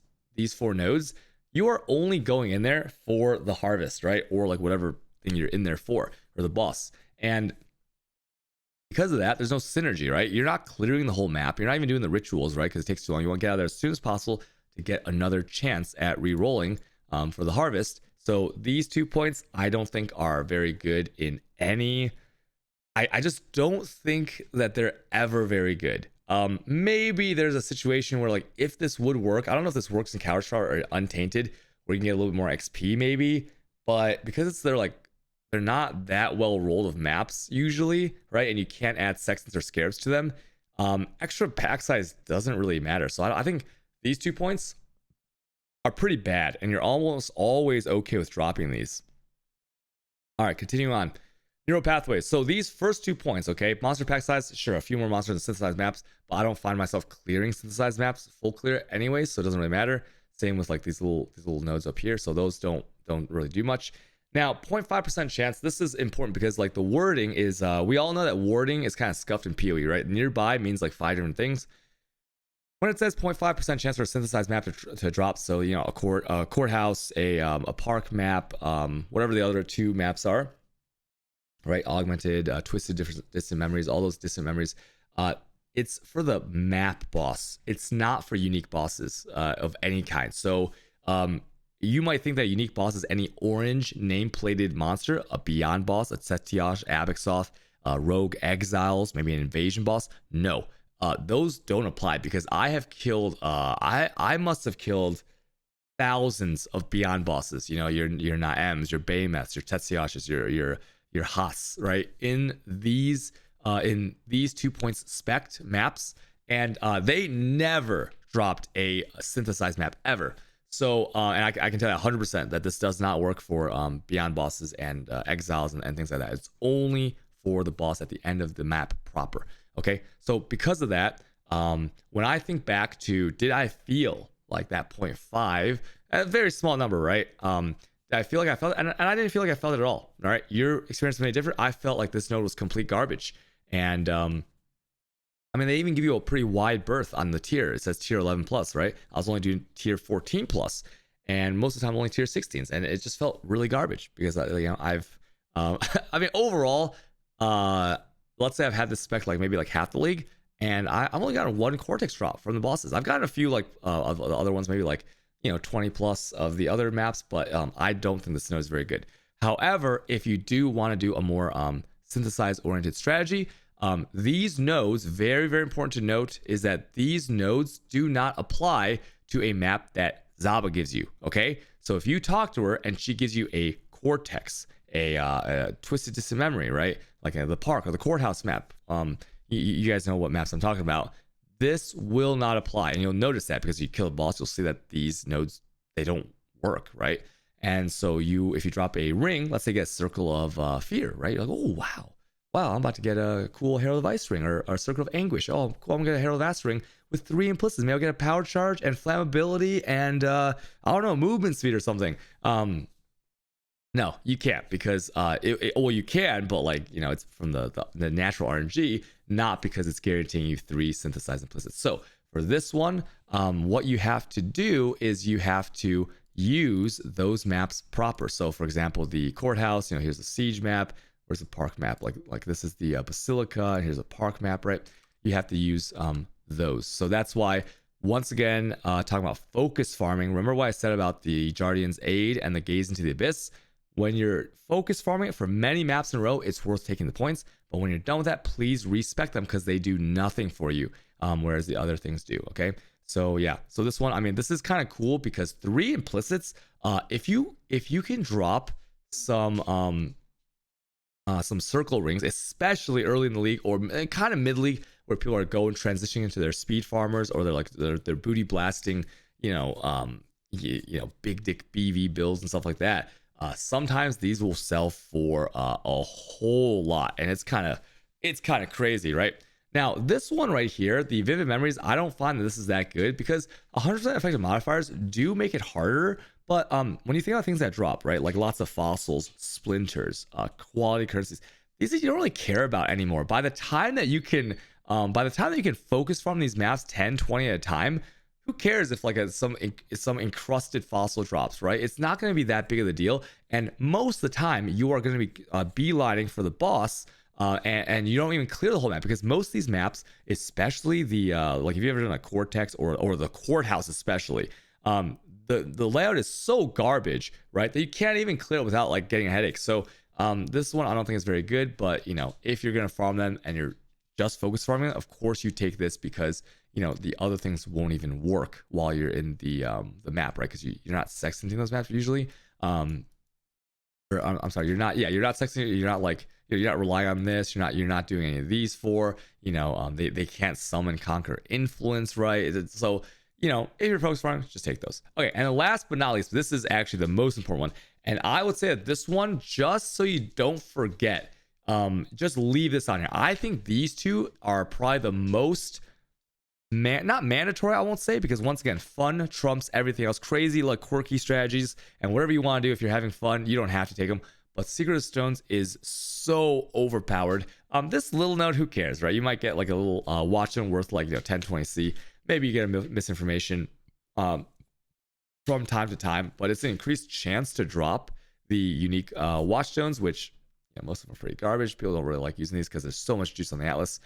4 nodes, you are only going in there for the harvest, right? Or like whatever thing you're in there for, or the boss. And because of that, there's no synergy, right? You're not clearing the whole map. You're not even doing the rituals, right? Because it takes too long. You want to get out of there as soon as possible to get another chance at re-rolling for the harvest. So these 2 points I don't think are very good in any. I just don't think that they're ever very good. Maybe there's a situation where like if this would work, I don't know if this works in Coward's Trial or Untainted, where you can get a little bit more XP maybe, but because they're not that well rolled of maps usually, right? And you can't add sextants or scarabs to them. Extra pack size doesn't really matter. So I think these 2 points are pretty bad, and you're almost always okay with dropping these. All right, continuing on. Neural pathways. So these first 2 points, okay, monster pack size, sure, a few more monsters and synthesized maps, but I don't find myself clearing synthesized maps full clear anyway, so it doesn't really matter. Same with like these little nodes up here, so those don't really do much. Now, 0.5% chance. This is important because like the wording is, we all know that wording is kind of scuffed in PoE, right? Nearby means like 5 different things. When it says 0.5% chance for a synthesized map to drop, so a courthouse, a park map, whatever the other 2 maps are. right? Augmented, twisted, different distant memories, all those distant memories. It's for the map boss. It's not for unique bosses of any kind. So you might think that unique boss is any orange name-plated monster, a Beyond boss, a Setiash, Abixoth, Rogue Exiles, maybe an invasion boss. No, those don't apply because I have killed. I must have killed thousands of Beyond bosses. You know, your Naems, your Behemoths, your Tetsiashes, your Haas, right? In these 2 points spect maps, and they never dropped a synthesized map ever. So and I can tell you 100% that this does not work for Beyond bosses and Exiles and things like that. It's only for the boss at the end of the map proper. Okay, so because of that, when I think back to, did I feel like that 0.5, a very small number, right? I feel like I felt it, and I didn't feel like I felt it at all. All right, your experience was any different? I felt like this node was complete garbage, and I mean, they even give you a pretty wide berth on the tier. It says tier 11 plus, right? I was only doing tier 14 plus, and most of the time only tier 16s, and it just felt really garbage because I've I mean, overall, let's say I've had this spec like maybe like half the league, and I've only gotten one Cortex drop from the bosses. I've gotten a few like of the other ones, maybe like 20 plus of the other maps, but I don't think this node is very good. However, if you do want to do a more synthesized oriented strategy, these nodes, very, very important to note, is that these nodes do not apply to a map that Zaba gives you. Okay, so if you talk to her and she gives you a Cortex, a Twisted Distant Memory, right, like the park or the courthouse map, you guys know what maps I'm talking about. This will not apply, and you'll notice that because you kill a boss, you'll see that these nodes, they don't work, right? And so if you drop a ring, let's say you get Circle of Fear, right? You're like, oh wow, I'm about to get a cool Herald of Ice ring or a Circle of Anguish. Oh, cool, I'm gonna get a Herald of Ice ring with 3 implicits. Maybe I'll get a power charge and flammability and I don't know, movement speed or something. No, you can't, because well, you can, but like, it's from the natural RNG, not because it's guaranteeing you 3 synthesized implicits. So for this one, what you have to do is you have to use those maps proper. So for example, the courthouse, here's the siege map. Where's the park map? Like this is the basilica, and here's a park map, right? You have to use those. So that's why, once again, talking about focus farming, remember what I said about the Jardian's Aid and the Gaze into the Abyss? When you're focus farming it for many maps in a row, it's worth taking the points. But when you're done with that, please respec them because they do nothing for you, whereas the other things do. Okay, so yeah, so this one, I mean, this is kind of cool because 3 implicits. If you can drop some circle rings, especially early in the league or kind of mid league, where people are going transitioning into their speed farmers, or they're booty blasting, big dick BV builds and stuff like that. Sometimes these will sell for a whole lot, and it's kind of crazy, right? Now, this one right here, the Vivid Memories, I don't find that this is that good because 100% effective modifiers do make it harder. But when you think about things that drop, right, like lots of fossils, splinters, quality currencies, these you don't really care about anymore. By the time that you can focus farm these maps 10, 20 at a time, who cares if like some encrusted fossil drops, right? It's not going to be that big of a deal. And most of the time, you are going to be beelining for the boss. And you don't even clear the whole map, because most of these maps, especially the like if you've ever done a Cortex or the courthouse especially, the layout is so garbage, right, that you can't even clear it without like getting a headache. So this one I don't think is very good, but if you're gonna farm them and you're just focus farming them, of course you take this, because the other things won't even work while you're in the map, right? Because you're not sextanting those maps usually. I'm sorry, you're not sextanting, you're not like, you're not relying on this, you're not doing any of these for, they can't summon conquer influence, right? So if you're focus farming, just take those. Okay, and last but not least, this is actually the most important one, and I would say that this one, just so you don't forget, just leave this on here. I think these two are probably the most not mandatory, I won't say, because once again, fun trumps everything else. Crazy like quirky strategies and whatever you want to do, if you're having fun, you don't have to take them. But Secret of Stones is so overpowered. This little node, who cares, right? You might get like a little Watchstone worth like 1020C. Maybe you get a misinformation from time to time, but it's an increased chance to drop the unique Watchstones, which yeah, most of them are pretty garbage. People don't really like using these because there's so much juice on the Atlas.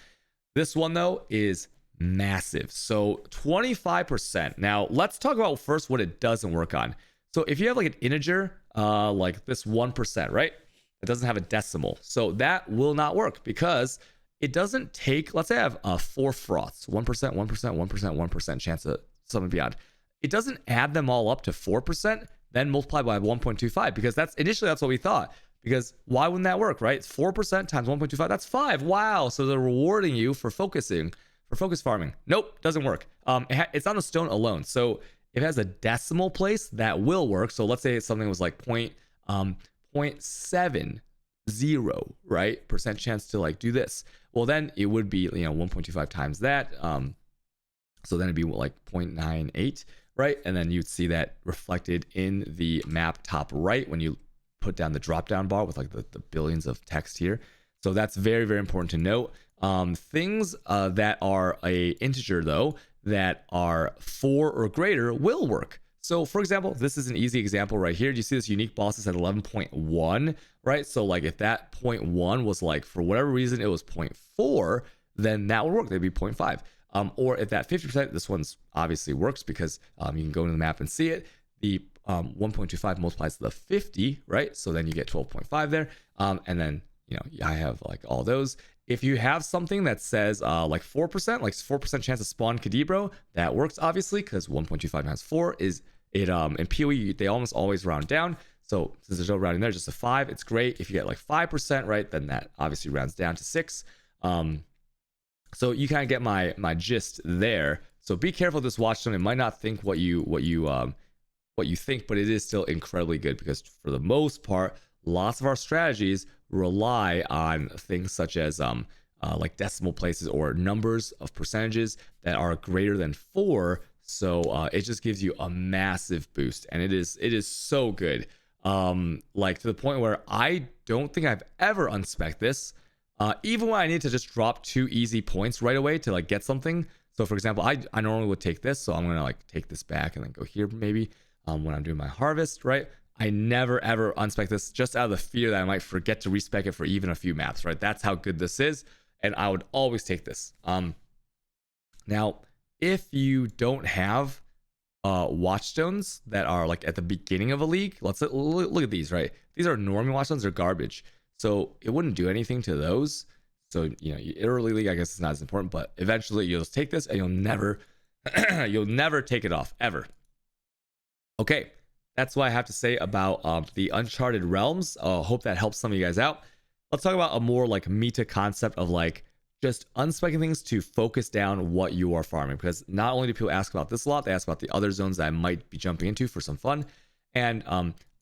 This one though is massive. So 25%. Now let's talk about first what it doesn't work on. So if you have like an integer, like this 1%, right? It doesn't have a decimal. So that will not work because it doesn't take, let's say I have 4 froths, 1%, 1%, 1%, 1% chance of something beyond. It doesn't add them all up to 4%, then multiply by 1.25 because that's what we thought. Because why wouldn't that work, right? 4% times 1.25, that's 5. Wow. So they're rewarding you for focus farming. Nope, doesn't work. It's on a stone alone. So if it has a decimal place, that will work. So let's say something was like 0.70, right? Percent chance to like do this. Well, then it would be, 1.25 times that. So then it'd be like 0.98, right? And then you'd see that reflected in the map top right when you put down the drop down bar with like the billions of text here. So that's very, very important to note. Things that are a integer though, that are 4 or greater will work. So for example, this is an easy example right here. Do you see this unique boss is at 11.1, right? So like if that 0.1 was like, for whatever reason, it was 0.4, then that would work. They'd be 0.5. Or if that 50%, this one's obviously works because you can go into the map and see it. The 1.25 multiplies to the 50, right? So then you get 12.5 there. And then, I have like all those. If you have something that says like 4%, like 4% chance of spawn Kadibro, that works obviously because 1.25 times 4 is it. In PoE, they almost always round down. So since there's no rounding there, just a 5, it's great. If you get like 5%, right, then that obviously rounds down to 6. So you kind of get my gist there. So be careful with this Watchstone. It might not think what you think, but it is still incredibly good because for the most part, lots of our strategies rely on things such as like decimal places or numbers of percentages that are greater than 4. So it just gives you a massive boost, and it is so good. Like to the point where I don't think I've ever unspec'd this. Even when I need to just drop 2 easy points right away to like get something. So for example, I normally would take this, so I'm gonna like take this back and then go here maybe when I'm doing my harvest, right? I never ever unspec this just out of the fear that I might forget to respec it for even a few maps, right? That's how good this is, and I would always take this. Now, if you don't have Watchstones that are like at the beginning of a league, let's look at these, right? These are normie Watchstones, they're garbage. So it wouldn't do anything to those. So, early league, I guess it's not as important, but eventually you'll just take this and you'll never, you'll never take it off ever. Okay. That's what I have to say about the Uncharted realms. Hope that helps some of you guys out. Let's talk about a more like meta concept of like just unspecking things to focus down what you are farming. Because not only do people ask about this a lot, they ask about the other zones that I might be jumping into for some fun. And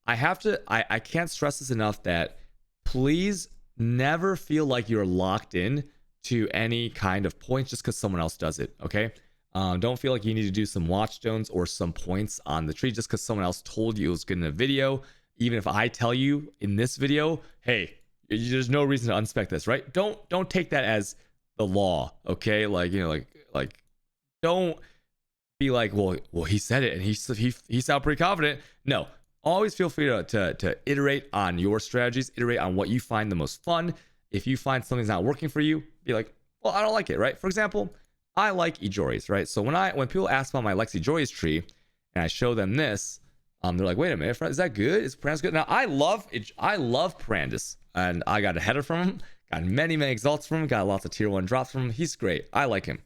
I can't stress this enough that please never feel like you're locked in to any kind of points just because someone else does it, okay? Don't feel like you need to do some watchstones or some points on the tree just because someone else told you it was good in a video. Even if I tell you in this video, hey, there's no reason to unspec this, right? Don't take that as the law, okay? Like, like don't be like, well, he said it and he sounded pretty confident. No, always feel free to iterate on your strategies, iterate on what you find the most fun. If you find something's not working for you, be like, well, I don't like it, right? For example, I like Ijori's, right? So when people ask about my Lexi Joy's tree and I show them this, they're like, wait a minute, is that good? Is Parandus good? Now I love Parandus, and I got a header from him, got many exalts from him, got lots of tier 1 drops from him. He's great. I like him.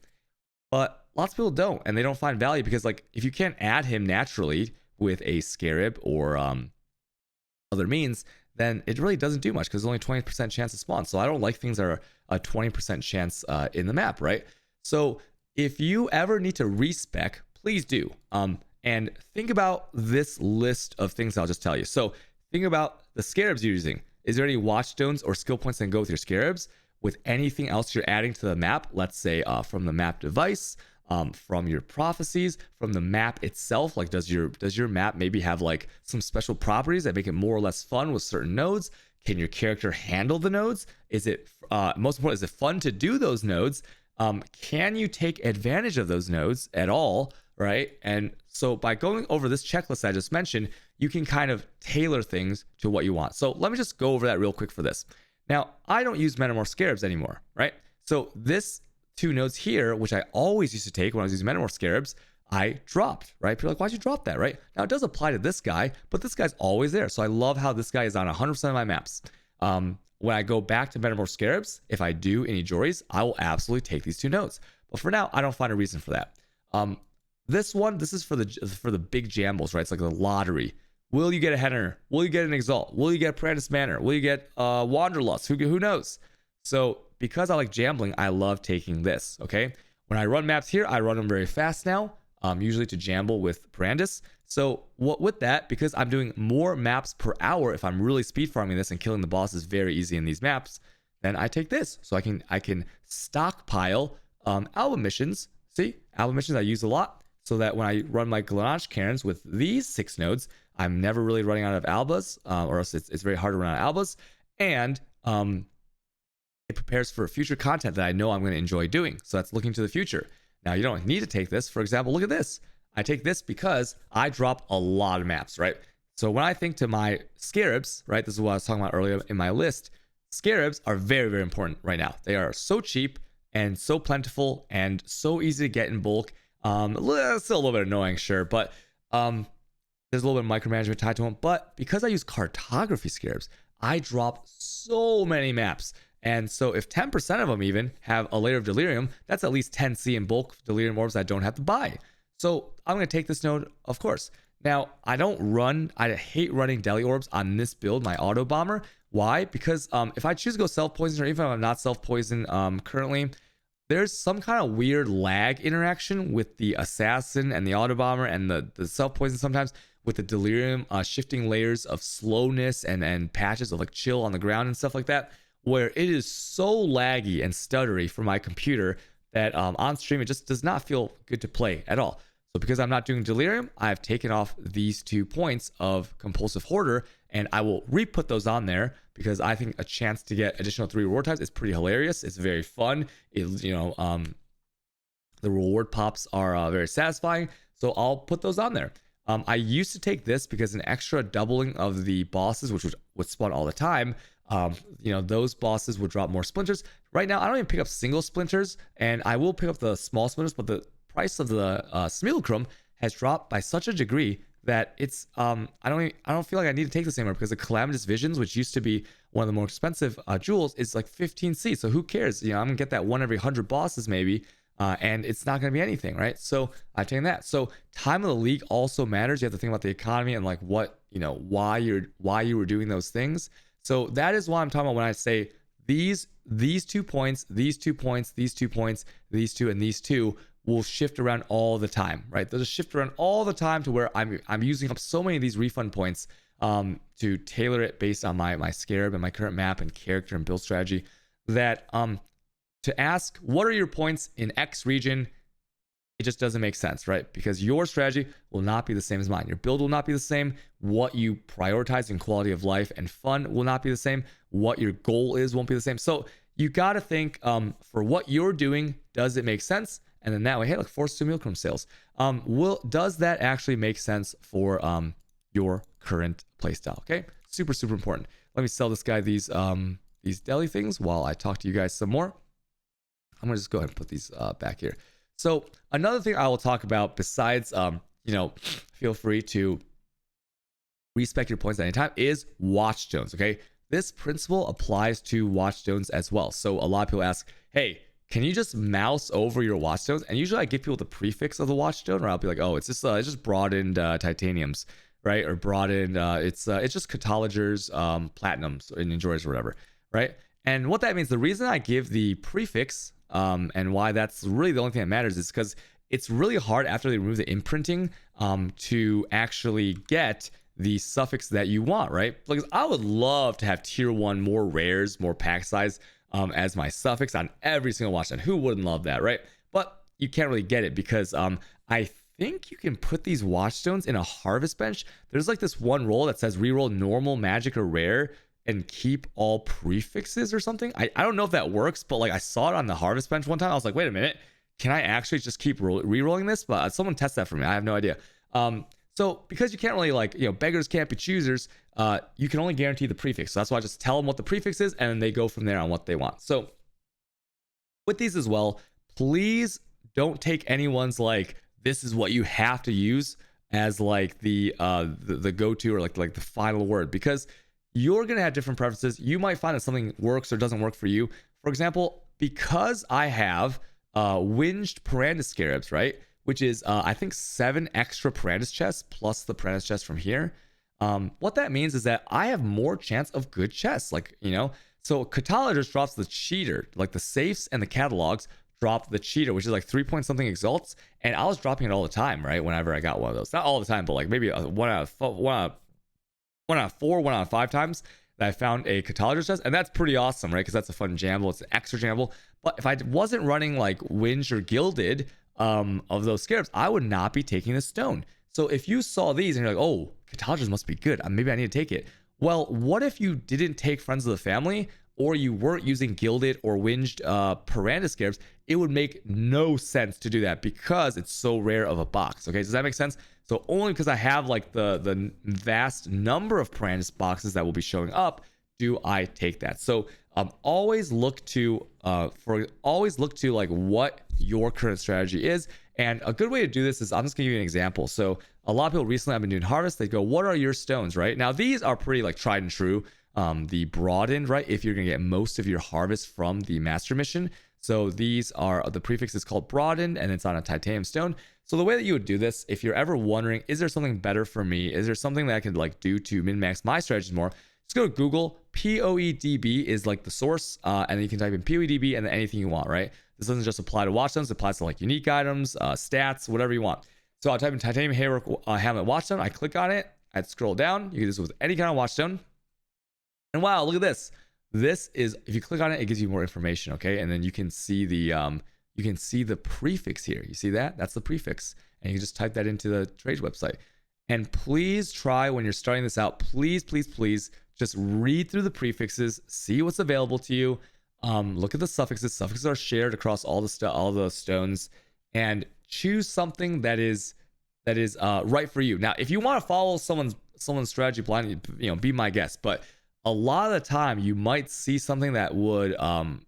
But lots of people don't, and they don't find value because like if you can't add him naturally with a Scarab or other means, then it really doesn't do much because there's only 20% chance to spawn. So I don't like things that are a 20% chance in the map, right? So if you ever need to respec, please do. And think about this list of things I'll just tell you. So think about the Scarabs you're using. Is there any watchstones or skill points that can go with your Scarabs? With anything else you're adding to the map, let's say from the map device, from your prophecies, from the map itself, like does your map maybe have like some special properties that make it more or less fun with certain nodes? Can your character handle the nodes? Is it most important, is it fun to do those nodes? Can you take advantage of those nodes at all, right? And so by going over this checklist I just mentioned, you can kind of tailor things to what you want. So let me just go over that real quick for this. Now, I don't use Metamorph Scarabs anymore, right? So this 2 nodes here, which I always used to take when I was using Metamorph Scarabs, I dropped, right? People are like, why'd you drop that, right? Now, it does apply to this guy, but this guy's always there. So I love how this guy is on 100% of my maps. When I go back to Metamorph Scarabs, if I do any Jories, I will absolutely take these 2 nodes. But for now, I don't find a reason for that. This is for the big jambles, right? It's like the lottery. Will you get a Henner? Will you get an Exalt? Will you get Prentice Manor? Will you get Wanderlust? Who knows? So because I like jambling, I love taking this, okay? When I run maps here, I run them very fast now, usually to jamble with Brandis. So with that, because I'm doing more maps per hour, if I'm really speed farming this and killing the bosses very easy in these maps, then I take this. So I can stockpile album missions. See, album missions I use a lot, so that when I run my Glenage Cairns with these 6 nodes, I'm never really running out of albas, or else it's very hard to run out of albas. And it prepares for future content that I know I'm going to enjoy doing. So that's looking to the future. Now, you don't need to take this. For example, look at this. I take this because I drop a lot of maps, right? So when I think to my Scarabs, right, this is what I was talking about earlier in my list. Scarabs are very, very important right now. They are so cheap and so plentiful and so easy to get in bulk. It's still a little bit annoying, sure, but there's a little bit of micromanagement tied to them. But because I use cartography Scarabs, I drop so many maps. And so if 10% of them even have a layer of Delirium, that's at least 10C in bulk Delirium orbs I don't have to buy. So I'm going to take this node, of course. Now, I hate running Deli orbs on this build, my auto bomber. Why? Because if I choose to go self-poison, or even if I'm not self-poison currently, there's some kind of weird lag interaction with the assassin and the auto bomber and the self-poison sometimes with the Delirium shifting layers of slowness and patches of like chill on the ground and stuff like that, where it is so laggy and stuttery for my computer that on stream it just does not feel good to play at all. So because I'm not doing Delirium, I've taken off these 2 points of Compulsive Hoarder, and I will re-put those on there because I think a chance to get additional 3 reward types is pretty hilarious. It's very fun. The reward pops are very satisfying, so I'll put those on there. I used to take this because an extra doubling of the bosses, which would spawn all the time, those bosses would drop more splinters. Right now, I don't even pick up single splinters, and I will pick up the small splinters, but the price of the Simulacrum has dropped by such a degree that it's I don't feel like I need to take this anymore, because the Calamitous Visions, which used to be one of the more expensive jewels, is like 15C. So who cares? I'm gonna get that one every 100 bosses maybe, and it's not gonna be anything, right? So I've taken that. So time of the league also matters. You have to think about the economy and like what why you were doing those things. So that is why I'm talking about when I say these 2 points, these 2 points, these 2 points, these 2, and these 2 will shift around all the time, right? They'll just shift around all the time to where I'm using up so many of these refund points to tailor it based on my Scarab and my current map and character and build strategy, that to ask what are your points in X region, it just doesn't make sense, right? Because your strategy will not be the same as mine. Your build will not be the same. What you prioritize in quality of life and fun will not be the same. What your goal is won't be the same. So you got to think for what you're doing, does it make sense? And then that way, hey, look, forced Simulacrum sales. Does that actually make sense for your current playstyle? Okay, super, super important. Let me sell this guy these deli things while I talk to you guys some more. I'm gonna just go ahead and put these back here. So another thing I will talk about besides, feel free to respec your points at any time, is Watchstones, okay? This principle applies to Watchstones as well. So a lot of people ask, hey, can you just mouse over your Watchstones? And usually I give people the prefix of the Watchstone, or I'll be like, oh, it's just broadened titaniums, right? Or broadened, it's just catalogers, platinums, and enjoyers or whatever, right? And what that means, the reason I give the prefix and why that's really the only thing that matters is because it's really hard after they remove the imprinting to actually get the suffix that you want, right? Because I would love to have tier 1 more rares, more pack size as my suffix on every single Watchstone. Who wouldn't love that, right? But you can't really get it because I think you can put these Watchstones in a harvest bench. There's like this one roll that says reroll normal, magic, or rare and keep all prefixes or something. I don't know if that works, but like I saw it on the harvest bench one time. I was like, wait a minute, can I actually just keep re-rolling this? But someone test that for me. I have no idea. So because you can't really like, beggars can't be choosers, you can only guarantee the prefix. So that's why I just tell them what the prefix is, and then they go from there on what they want. So with these as well, please don't take anyone's like, this is what you have to use as like the go-to or like the final word, because you're gonna have different preferences. You might find that something works or doesn't work for you. For example, because I have winged Parandus Scarabs, right, which is I think 7 extra Parandus chests plus the Parandus chest from here. What that means is that I have more chance of good chests, like, so Catalogist drops the cheater, like the safes and the catalogs drop the cheater, which is like 3 point something exalts, and I was dropping it all the time, right? Whenever I got one of those, not all the time, but like maybe one out of 4, 1 out of 5 times that I found a Catalogist chest, and that's pretty awesome, right? Because that's a fun jamble, it's an extra jamble. But if I wasn't running like Winged or Gilded of those scarabs, I would not be taking the stone. So if you saw these and you're like, oh, Catalogist must be good, maybe I need to take it. Well, what if you didn't take Friends of the Family, or you weren't using Gilded or Winged Parandus Scarabs? It would make no sense to do that because it's so rare of a box. Okay, does that make sense? So only because I have like the vast number of Parandus boxes that will be showing up do I take that. So always look to like what your current strategy is. And a good way to do this is, I'm just gonna give you an example. So a lot of people recently have been doing harvest. They go, what are your stones, right? Now these are pretty like tried and true. The broadened, right, if you're gonna get most of your harvest from the master mission. So these are, the prefix is called broadened, and it's on a titanium stone. So the way that you would do this, if you're ever wondering, is there something better for me, is there something that I could like do to min-max my strategies more, just go to Google. POEDB is like the source, and then you can type in POEDB and then anything you want, right? This doesn't just apply to Watchstones, it applies to like unique items, stats, whatever you want. So I'll type in titanium hamlet Watchstone, I click on it, I'd scroll down. You can do this with any kind of Watchstone. And wow, look at this. This is, if you click on it, it gives you more information, okay? And then you can see the prefix here. You see that? That's the prefix. And you can just type that into the trade website. And please try, when you're starting this out, please, please, please just read through the prefixes, see what's available to you. Look at the suffixes. Suffixes are shared across all the stones, and choose something that is right for you. Now, if you want to follow someone's strategy blind, be my guest. But a lot of the time you might see something that would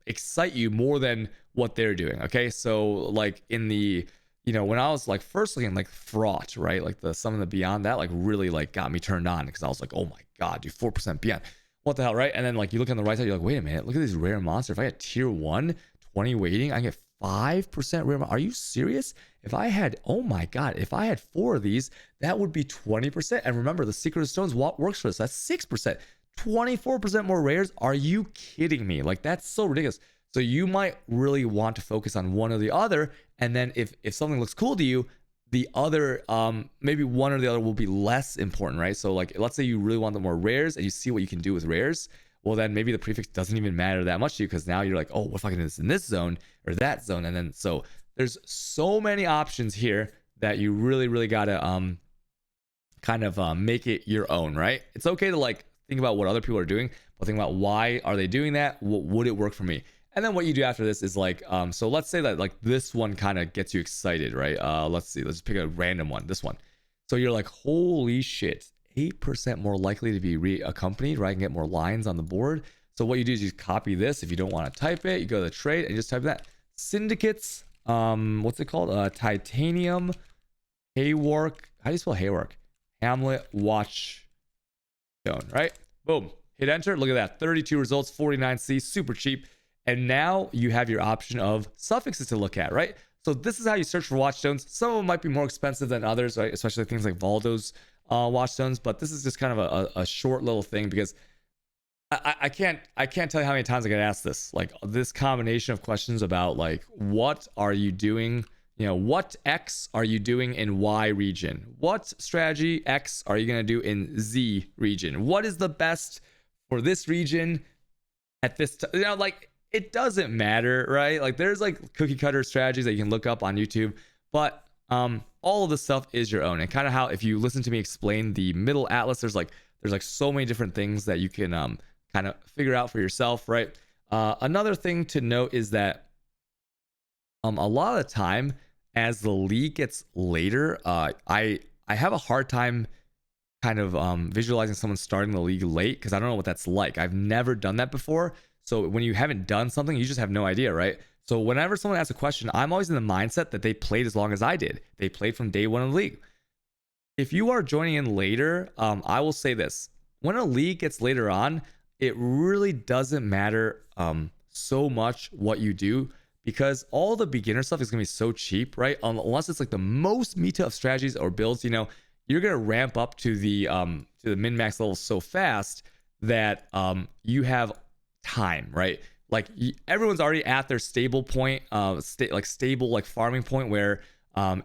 excite you more than what they're doing. Okay, so like in the when I was like first looking like fraught, right, like some of the beyond that like really like got me turned on, because I was like, oh my god, dude, 4% beyond, what the hell, right? And then like you look on the right side, you're like, wait a minute, look at this rare monster. If I had tier 1 20 weighting, I get 5% rare. Are you serious? If I had, oh my god, if I had 4 of these, that would be 20%. And remember, the secret of stones works for us. That's 6%. 24% more rares. Are you kidding me? Like, that's so ridiculous. So you might really want to focus on one or the other, and then if something looks cool to you, the other maybe one or the other will be less important, right? So like, let's say you really want the more rares and you see what you can do with rares, well then maybe the prefix doesn't even matter that much to you, because now you're like, oh, what if I can do this in this zone or that zone? And then so there's so many options here that you really gotta kind of make it your own, right? It's okay to like think about what other people are doing, but think about why are they doing that? Would it work for me? And then what you do after this is like, so let's say that like this one kind of gets you excited, right? Let's see, let's pick a random one, this one. So you're like, holy shit, 8% more likely to be accompanied, right? I can get more lines on the board. So what you do is you copy this. If you don't want to type it, you go to the trade and you just type that. Syndicates, what's it called? Titanium, Haywork. How do you spell Haywork? Hamlet Watchstone, right? Boom. Hit enter. Look at that. 32 results, 49C, super cheap. And now you have your option of suffixes to look at, right? So this is how you search for Watchstones. Some of them might be more expensive than others, right? Especially things like Valdo's Watchstones. But this is just kind of a short little thing, because I can't tell you how many times I get asked this. Like this combination of questions about like, what are you doing? What X are you doing in Y region? What strategy X are you going to do in Z region? What is the best for this region at this time? Like, it doesn't matter, right? Like there's like cookie cutter strategies that you can look up on YouTube, but all of this stuff is your own. And kind of how, if you listen to me explain the middle atlas, there's like so many different things that you can kind of figure out for yourself, right? Another thing to note is that a lot of the time as the league gets later, I I have a hard time kind of visualizing someone starting the league late, because I don't know what that's like. I've never done that before. So when you haven't done something, you just have no idea, right? So whenever someone asks a question, I'm always in the mindset that they played as long as I did. They played from day one of the league. If you are joining in later, I will say this: when a league gets later on, it really doesn't matter so much what you do, because all the beginner stuff is gonna be so cheap, right? Unless it's like the most meta of strategies or builds, you're gonna ramp up to the min max levels so fast that you have time, right? Like everyone's already at their stable point, stable like farming point, where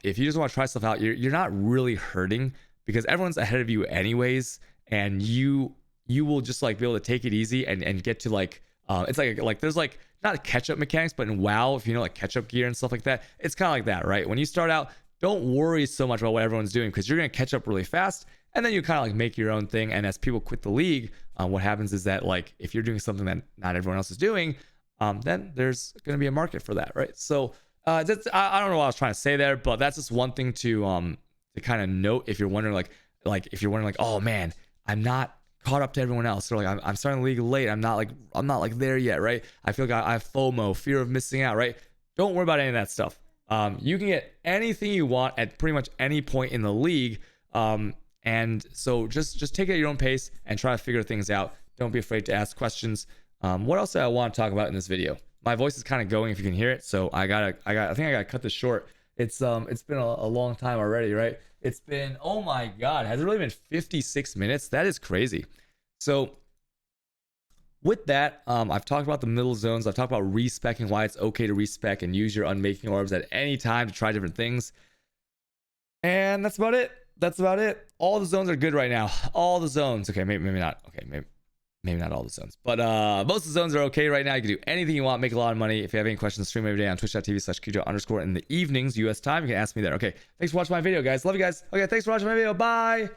if you just want to try stuff out, you're not really hurting, because everyone's ahead of you anyways, and you will just like be able to take it easy and get to like it's like there's like not catch up mechanics, but in WoW, if you know like catch up gear and stuff like that, it's kind of like that, right? When you start out, don't worry so much about what everyone's doing, because you're gonna catch up really fast, and then you kind of like make your own thing. And as people quit the league, what happens is that like if you're doing something that not everyone else is doing, then there's gonna be a market for that, right? So that's I don't know what I was trying to say there, but that's just one thing to kind of note if you're wondering if you're wondering like, oh man, I'm not caught up to everyone else, or like I'm starting the league late, I'm not like there yet, right? I feel like I have FOMO, fear of missing out, right? Don't worry about any of that stuff. You can get anything you want at pretty much any point in the league, and so just take it at your own pace and try to figure things out. Don't be afraid to ask questions. What else do I want to talk about in this video? My voice is kind of going if you can hear it, so I think I gotta cut this short. It's been a long time already, right? It's been, oh my god, has it really been 56 minutes? That is crazy. So with that, I've talked about the middle zones. I've talked about respecking, why it's okay to respec and use your unmaking orbs at any time to try different things. And that's about it. All the zones are good right now. All the zones. Okay, maybe not. Okay, maybe not all the zones, but most of the zones are okay right now. You can do anything you want, make a lot of money. If you have any questions, stream every day on twitch.tv/Kijo_ in the evenings US time. You can ask me there. Okay, thanks for watching my video, guys. Love you guys. Okay, thanks for watching my video. Bye.